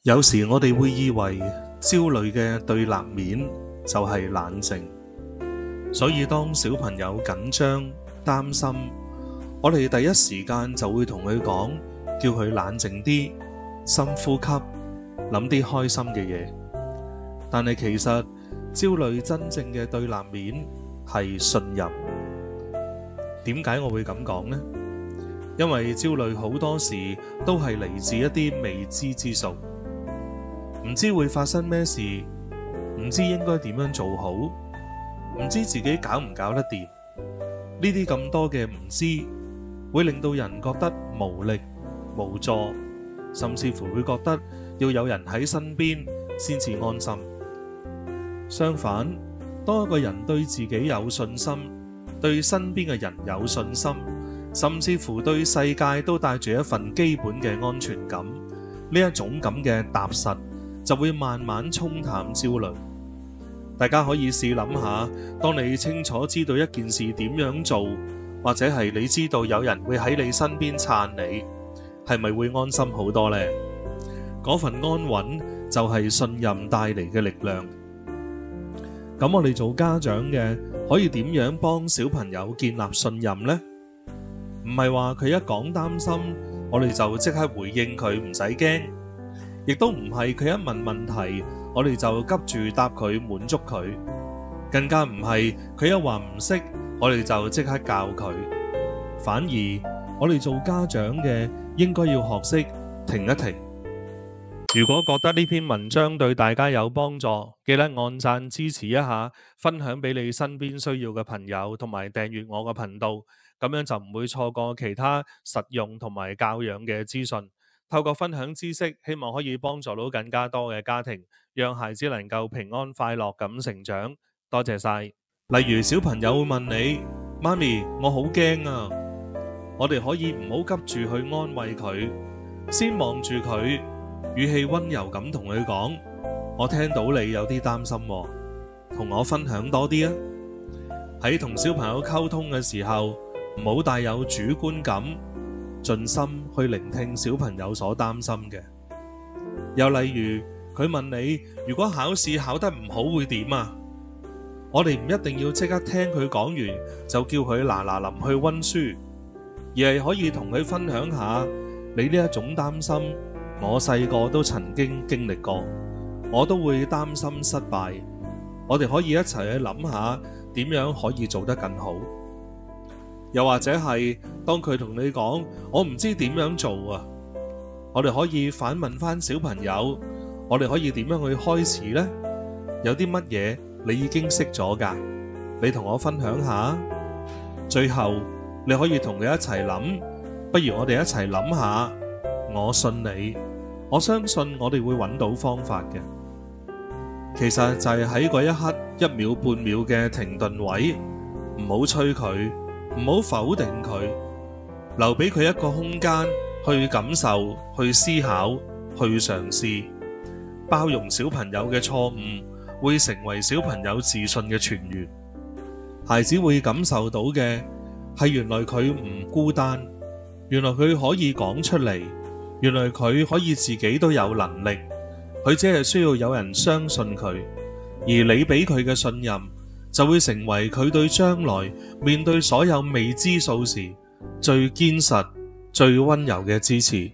有時我哋會以為焦慮嘅對立面就係冷靜，所以當小朋友緊張、擔心，我哋第一時間就會同佢講，叫佢冷靜啲，深呼吸，諗啲開心嘅嘢。但係其實焦慮真正嘅對立面係信任。點解我會咁講呢？因為焦慮好多時都係嚟自一啲未知之數，唔知會發生咩事，唔知應該點樣做好，唔知自己搞唔搞得掂。呢啲咁多嘅唔知，會令到人覺得無力、無助，甚至乎會覺得要有人喺身邊先至安心。相反，當一個人對自己有信心，對身邊嘅人有信心，甚至乎對世界都帶住一份基本嘅安全感，呢一種咁嘅踏實就會慢慢沖淡焦慮。大家可以試諗下，當你清楚知道一件事點樣做，或者係你知道有人會喺你身邊撐你，係咪會安心好多呢？嗰份安穩就係信任帶嚟嘅力量。咁我哋做家長嘅可以點樣幫小朋友建立信任呢？唔係話佢一講擔心，我哋就即刻回應佢，唔使驚；亦都唔係佢一問問題，我哋就急住答佢，滿足佢；更加唔係佢一話唔識，我哋就即刻教佢。反而我哋做家長嘅應該要學識停一停。如果覺得呢篇文章對大家有幫助，記得按讚支持一下，分享俾你身邊需要嘅朋友，同埋訂閱我嘅頻道，咁樣就唔會錯過其他實用同埋教養嘅資訊。透過分享知識，希望可以幫助到更加多嘅家庭，讓孩子能夠平安快樂咁成長。多謝晒。例如小朋友會問你，媽咪，我好驚啊！我哋可以唔好急住去安慰佢，先望住佢，語氣溫柔咁同佢講，我聽到你有啲擔心喎，同我分享多啲啊！喺同小朋友溝通嘅時候，唔好帶有主觀感，盡心去聆聽小朋友所擔心嘅。又例如佢問你，如果考試考得唔好會點啊？我哋唔一定要即刻聽佢講完就叫佢嗱嗱臨去溫書，而係可以同佢分享下你呢一種擔心，我細個都曾經經歷過，我都會擔心失敗。我哋可以一齊去諗下點樣可以做得更好。又或者係當佢同你講，我唔知點樣做啊，我哋可以反問翻小朋友，我哋可以點樣去開始呢？有啲乜嘢你已經識咗㗎？你同我分享下。最後你可以同佢一齊諗，不如我哋一齊諗下，我信你，我相信我哋會揾到方法嘅。其實就係喺嗰一刻一秒半秒嘅停頓位，唔好催佢，唔好否定佢，留俾佢一個空間去感受、去思考、去嘗試。包容小朋友嘅錯誤，會成為小朋友自信嘅泉源。孩子會感受到嘅係原來佢唔孤單，原來佢可以講出嚟，原來佢可以自己都有能力，佢只係需要有人相信佢，而你俾佢嘅信任就會成為佢對將來面對所有未知數時最堅實、最溫柔嘅支持。